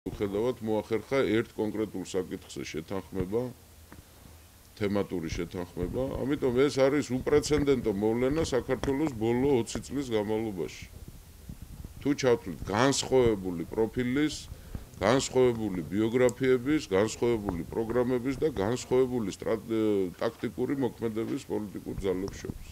მიუხედავად მოახერხა ერთ კონკრეტულ საკითხზე შეთანხმება, თემატური შეთანხმება, ამიტომ ეს არის უპრეცედენტო მოვლენა საქართველოს ბოლო 20 წლის განმავლობაში. თუ ჩავთვლით განსხვავებული პროფილის, განსხვავებული ბიოგრაფიების, განსხვავებული პროგრამების და განსხვავებული ტაქტიკური მოქმედების პოლიტიკურ ძალებს შორის.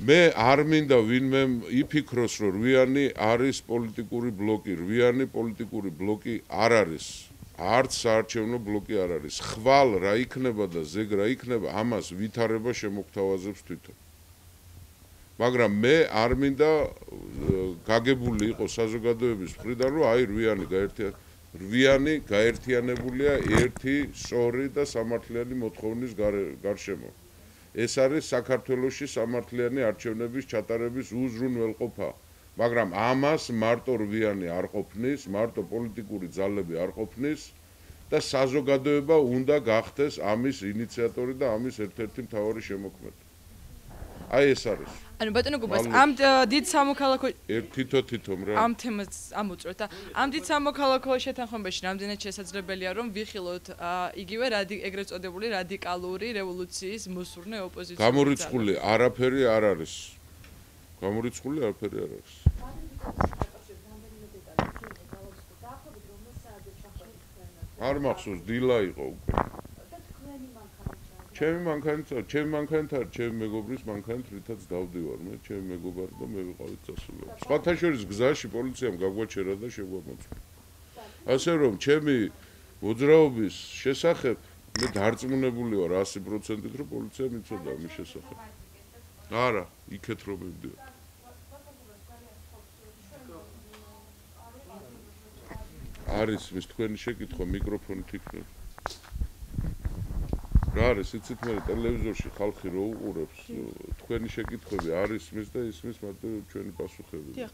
მე არ მინდა ვინმე იფიქროს, რომ რვიანი არის პოლიტიკური ბლოკი, რვიანი პოლიტიკური ბლოკი არ არის. არც საარჩევნო ბლოკი არ არის. ხვალ რა იქნება და ზეგ რა იქნება, ამას ვითარება შემოგთავაზებს თვითონ. მაგრამ მე არ მინდა გაგებული იყოს საზოგადოების მხრიდან, რომ აი რვიანი გაერთიანებულია ერთი სწორი და სამართლიანი მოთხოვნის გარშემო. ეს არის საქართველოში სამართლიანი არჩევნების ჩატარების უზრუნველყოფა. მაგრამ ამას მარტო რვიანი არ ყოფნის, მარტო პოლიტიკური ძალები არ ყოფნის და საზოგადოება უნდა გახდეს ამის ინიციატორი და ამის ერთ-ერთი მთავარი შემოქმედი. აი ეს არის. ანუ ბატონო გუბას, ამ დიდ სამოქალაქო თითო-თითომ რა. ამ თემას ამოწურეთ და ამ დიდ სამოქალაქო შეთანხმებაში რამდენად შესაძლებელია რომ ვიხილოთ იგივე ეგრეთ წოდებული რადიკალური რევოლუციის მოსურნე ოპოზიციური. გამორიცხული არაფერი არ არის. გამორიცხული არაფერი არ არის. არ მახსოვს, დილა იყო უკვე. ჩემი მანქანით, ჩემი მეგობრის მანქანით რითაც დავდივარ, მე ჩემი მეგობარი და მე ვიყავით წასულები. სხვათა შორის გზაში პოლიციამ გაგვაჩერა და შეგვამოწმა. ასე რომ ჩემი მოძრაობის შესახებ მე დარწმუნებული ვარ 100%-ით, რომ პოლიცია მიცოდა ამის შესახებ. არა, იქეთ რომ მივდივარ. არის მის თქვენი შეკითხვა მიკროფონით იქნება. რა არის, იცით მე ტელევიზორში ხალხი რო უყურებს, თქვენი შეკითხვები არის მის და ისმის მარტო ჩვენი პასუხები. დიახ,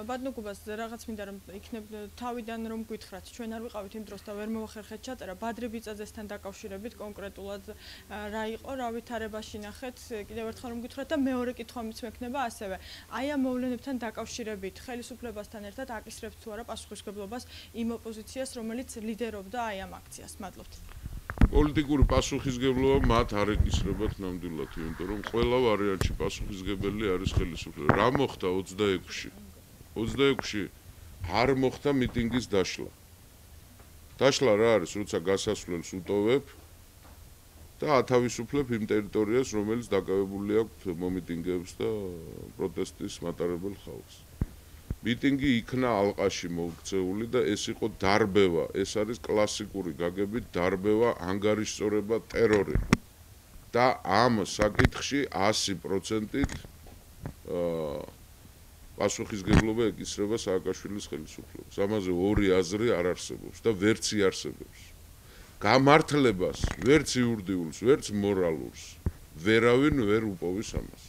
ბატონო გუბას რაღაც მინდა რომ იქნებ თავიდან რომ გითხრათ, ჩვენ არ ვიყავით იმ დროს და ვერ მოახერხეთ ჩაწერა ბადრი ბიწაძესთან დაკავშირებით კონკრეტულად რა იყო, რა ვითარებაში ნახეთ, კიდევ ერთხელ რომ გითხრათ და მეორე კითხვამიც მექნება ასევე. აი ამ მოვლენებთან დაკავშირებით ხელისუფლებასთან ერთად აკისრებთ თუ არა პასუხისმგებლობას იმ ოპოზიციას, რომელიც ლიდერობდა აი ამ აქციას. მადლობთ. პოლიტიკური პასუხისმგებლობა მათ არ ეკისრებათ ნამდვილად, იმიტომ რომ ყველა ვარიანტში პასუხისმგებელი არის ხელისუფლება. რა მოხდა 26-ში? 26-ში არ მოხდა მიტინგის დაშლა. დაშლა რა არის, როცა გასასვლელს უტოვებ და ათავისუფლებ იმ ტერიტორიას, რომელიც დაკავებული აქვს მომიტინგეებს და პროტესტის მატარებელ ხალხს. მიტინგი იქნა ალყაში მოქცეული და ეს იყო დარბევა, ეს არის კლასიკური გაგებით დარბევა, ანგარიშწორება, ტერორი. და ამ საკითხში 100%-ით პასუხისმგებლობა ეკისრება სააკაშვილის ხელისუფლებას. ამაზე ორი აზრი არ არსებობს და ვერც იარსებობს. გამართლებას, ვერც იურიდიულს, ვერც მორალურს, ვერავინ ვერ უპოვის ამას.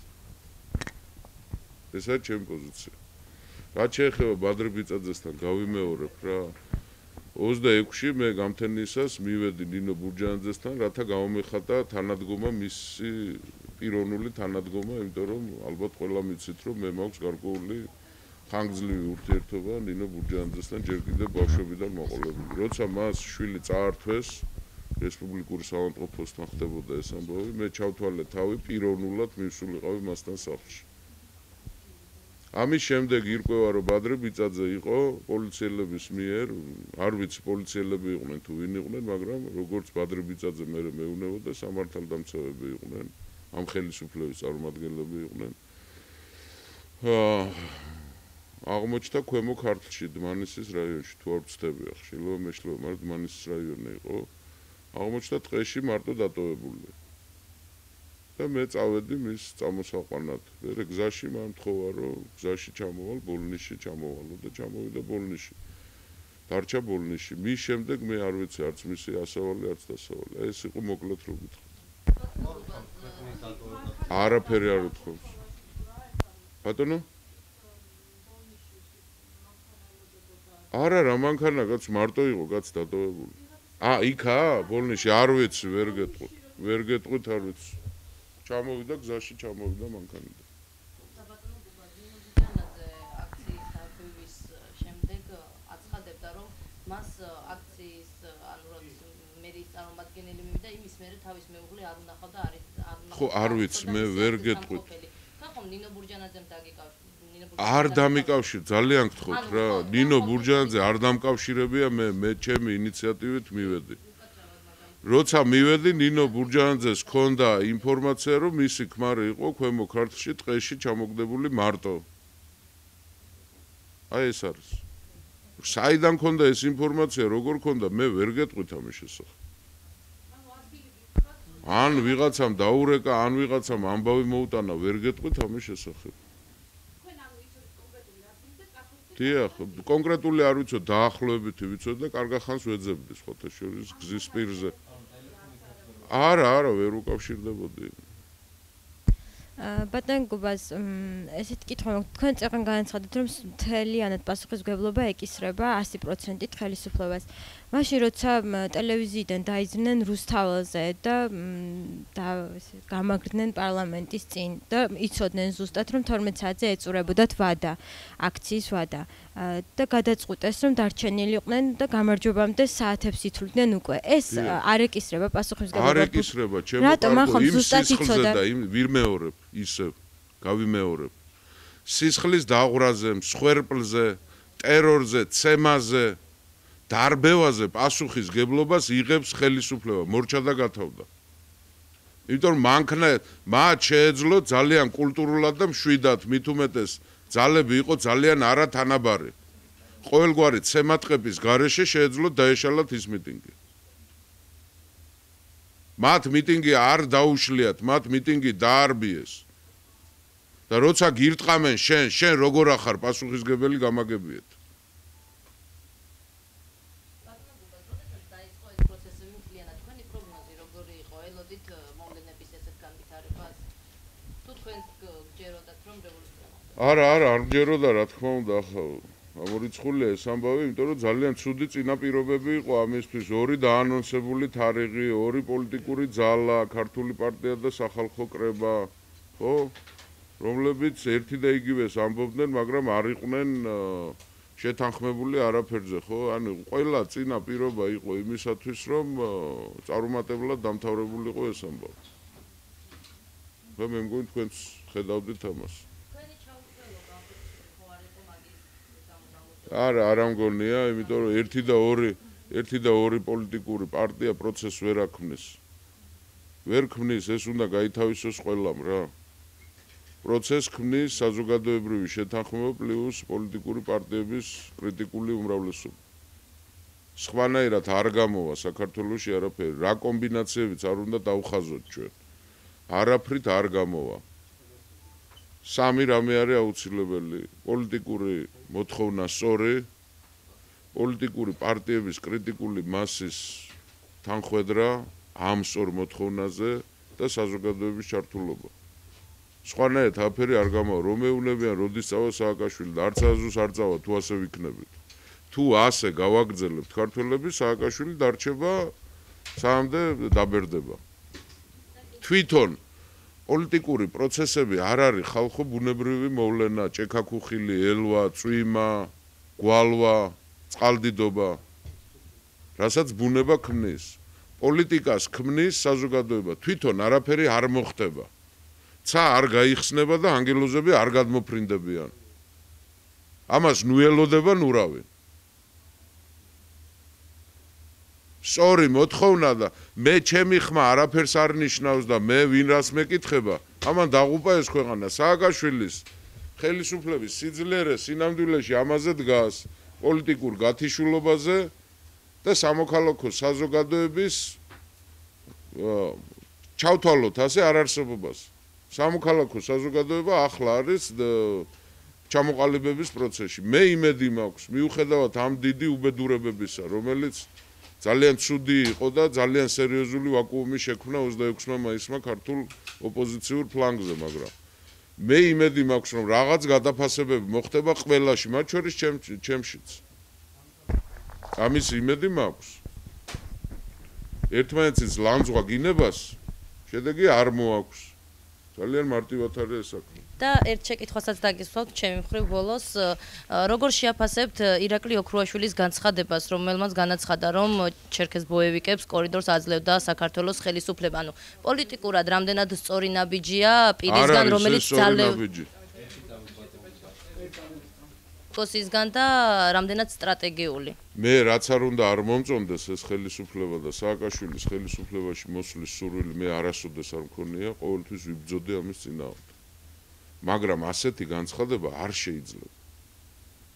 ესაა ჩემი პოზიცია. რაც შეეხება ბადრი ბიწაძესთან გავიმეორებ რა. 26-ში მე გამთენისას მივედი ნინო ბურჯანაძესთან, რათა გამომეხატა თანადგომა მისი პიროვნული თანადგომა, იმიტომ რომ ალბათ ყველა მიცით, რომ მე მაქვს გარკვეული ხანგრძლივი ურთიერთობა ნინო ბურჯანაძესთან ჯერ კიდევ ბავშვობიდან მოყოლებული. როცა მას შვილი წაართვეს, რესპუბლიკური საავადმყოფოსთან ხდებოდა ეს ამბავი, მე ჩავთვალე თავი პიროვნულად მივსულიყავი მასთან სახლში. ამის შემდეგ ირკვევა, რომ ბადრი ბიწაძე იყო პოლიციელების მიერ, არ ვიცი პოლიციელები იყვნენ თუ ვინ იყვნენ, მაგრამ როგორც ბადრი ბიწაძე მე მეუნებოდა, სამართალდამცავები იყვნენ, ამ ხელისუფლების წარმომადგენლები იყვნენ. აღმოჩნდა ქვემო ქართლში, დმანისის რაიონში, თუ არ ვცდები ხშირად მეშლება, მაგრამ დმანისის რაიონი იყო. აღმოჩნდა ტყეში მარტო დატოვებული. და მე წავედი მის წამოსაყვანად. მე გზაში მან მთხოვა, რომ გზაში ჩამოვალ, ბოლნიში ჩამოვალო და ჩამოვიდა ბოლნიში. დარჩა ბოლნიში. მის შემდეგ მე არ ვიცი არც მისი ასავალი, არც დასავალი. ეს იყო მოკლედ რო გითხრათ. არაფერი არ უთხოვს. ბატონო? არა, რა მანქანა კაც მარტო იყო კაც დატოვებული. იქაა ბოლნიში, არ ვიცი, ვერ გეტყვით. ვერ გეტყვით, არ ვიცი. ჩამოვიდა გზაში, ჩამოვიდა მანქანიდან. საბატონო გუბაზ ნინო ბურჯანაძე აქციის დარბევის შემდეგ აცხადებს მას აქციის ანუ როდის მერის წარმომადგენელი მივიდა იმის მერე თავის მეუღლე არ უნახავდა ხო არ ვიცი მე ვერ გეტყვით ხო ნინო ბურჯანაძემ დაგიკავშირა არ დამიკავშირ ძალიან გთხოვთ რა ნინო ბურჯანაძე არ დამკავშირებია მე ჩემი ინიციატივით მივედი როცა მივედი ნინო ბურჯანაძეს ჰქონდა ინფორმაცია რომ მისი ქმარი იყო ქვემო ქართლში ტყეში ჩამოგდებული მარტო აი ეს არის საიდან ჰქონდა ეს ინფორმაცია როგორ ჰქონდა მე ვერ გეტყვით ამის შესახებ ან ვიღაცამ დაურეკა ან ვიღაცამ ამბავი მოუტანა ვერ გეტყვით ამის შესახებ დიახ კონკრეტული არ ვიცოდი დაახლოებითი ვიცოდი და კარგა ხანს ვეძებდი სხვათა შორის გზის პირზე არა ვერ უკავშირდებოდი ბატონ გუბას ესეთ კითხვა თქვენ წეგან განაცხადეთ რომ მთლიანად პასუხისმგებლობა ეკისრება 100%-ით ხელისუფლებას მაშინ როცა ტელევიზიიდან დაიძრნენ რუსთაველზე და გამაგრდნენ პარლამენტის წინ და იცოდნენ ზუსტად რომ 12 საათზე ეწურებოდათ ვადა აქციის ვადა და გადაწყვიტეს რომ დარჩენილი იყვნენ და გამარჯვებამდე საათებს ითვლიდნენ უკვე ეს არ ეკისრება პასუხისმგებლობა არ ეკისრება ჩემო კარგო იმ სისხლზე და იმ ვირმეორებ ისევ გავიმეორებ სისხლის დაღვრაზე მსხვერპლზე ტერორზე ცემაზე დარბევაზე პასუხისმგებლობას იღებს ხელისუფლება მორჩა და გათავდა იმიტომ რომ მათ შეეძლო ძალიან კულტურულად და მშვიდად მით უმეტეს ძალები იყო ძალიან არათანაბარი ყოველგვარი ცემატყების გარეშე შეეძლო დაეშალათ ის მიტინგი მათ მიტინგი არ დაუშლიათ მათ მიტინგი დაარბიეს და როცა გირტყამენ შენ როგორ ახარ პასუხისმგებელი გამაგებიეთ არა არ მჯეროდა რა თქმა უნდა ახლა ამორიცხულია ეს ამბავი იმიტომ რომ ძალიან ცუდი წინაპირობები იყო ამისთვის ორი დაანონსებული თარიღი ორი პოლიტიკური ძალა ქართული პარტია და სახალხო კრება ხო რომლებიც ერთი და იგივეს ამბობდნენ მაგრამ არ იყვნენ შეთანხმებული არაფერზე ხო ანუ ყველა წინაპირობა იყო იმისათვის რომ წარუმატებლად დამთავრებულიყო ეს ამბავი და მე მგონი თქვენც ხედავდით ამას არ ამგონია, იმიტომ რომ ერთი და ორი პოლიტიკური პარტია პროცესს ვერ აქმნის. ვერ ქმნის, ეს უნდა გაითავისოს ყველამ რა. პროცესს ქმნის საზოგადოებრივი შეთანხმება პლუს პოლიტიკური პარტიების კრიტიკული უმრავლესობა. სხვანაირად არ გამოვა საქართველოში არაფერი, რა კომბინაციებიც არ უნდა დავხაზოთ ჩვენ. არაფრით არ გამოვა. სამი რამე არის აუცილებელი პოლიტიკური მოთხოვნა სწორი პოლიტიკური პარტიების კრიტიკული მასის თანხვედრა ამ სწორ მოთხოვნაზე და საზოგადოების ჩართულობა სხვანაირად აფერი არ გამოვა რომ ეუნებიან როდის წავა სააკაშვილი და არც აზუს არ წავა თუ ასე ვიქნებით თუ ასე გავაგრძელებთ ქართველები სააკაშვილი დარჩება სამდე დაბერდება თვითონ პოლიტიკური პროცესები არ არის ხალხო ბუნებრივი მოვლენა, ჭექაქუხილი, ელვა, წვიმა, გვალვა, წყალდიდობა. რასაც ბუნება ქმნის. პოლიტიკას ქმნის საზოგადოება. თვითონ არაფერი არ მოხდება. ცა არ გაიხსნება და ანგელოზები არ გადმოფრინდებიან. ამას ნუ ელოდება ნურავი. სწორი მოთხოვნა და მე ჩემი ხმა არაფერს არ ნიშნავს და მე ვინ რას მეკითხება ამან დაღუპა ეს ქვეყანა სააკაშვილის ხელისუფლების სიძლიერე სინამდვილეში ამაზე დგას პოლიტიკურ გათიშულობაზე და სამოქალაქო საზოგადოების ჩავთვალოთ ასე არარსებობას სამოქალაქო საზოგადოება ახლა არის ჩამოყალიბების პროცესში მე იმედი მაქვს მიუხედავად ამ დიდი უბედურებებისა რომელიც ძალიან ცუდი იყო და ძალიან სერიოზული ვაკუუმი შექმნა 26 მაისმა ქართულ ოპოზიციურ ფლანგზე, მაგრამ მე იმედი მაქვს, რომ რაღაც გადაფასებები მოხდება ყველაში, მათ შორის ჩემშიც. ამის იმედი მაქვს. ერთმანეთის ლანძღვა გინებას შედეგი არ მოაქვს. ძალიან მარტივად არის ეს საქმე. და ერთ შეკითხვასაც დაგისვავთ ჩემი მხრივ ბოლოს, როგორ შეაფასებთ ირაკლი ოქრუაშვილის განცხადებას, რომელმაც განაცხადა, რომ ჩერქეზ ბოევიკებს კორიდორს აძლევდა საქართველოს ხელისუფლება, ანუ პოლიტიკურად რამდენად სწორი ნაბიჯია პირისგან, რომელიც კოსისგან და რამდენად სტრატეგიული. მე რაც არ უნდა არ მომწონდეს ეს ხელისუფლება და სააკაშვილის ხელისუფლებაში მოსვლის სურვილი მე არასოდეს არ მქონია, ყოველთვის ვიბრძოდი ამის წინააღმდეგ. მაგრამ ასეთი განცხადება არ შეიძლება.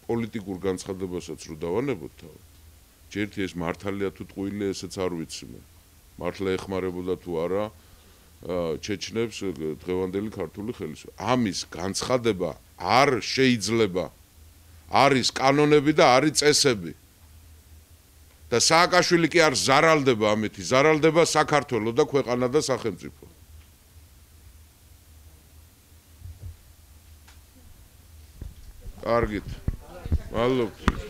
პოლიტიკურ განცხადებასაც რო დავანებოთ თავი. ჯერთი ეს მართალია თუ ტყუილია, ესეც არ ვიცი მე. მართლა ეხმარებოდა თუ არა ჩეჩნებს დღევანდელი ქართული ხელისუფლება. ამის განცხადება არ შეიძლება. არის კანონები და არის წესები. და სააკაშვილი კი არ ზარალდება ამითი, ზარალდება საქართველო და ქვეყანა და სახელმწიფო. კარგით. მადლობთ.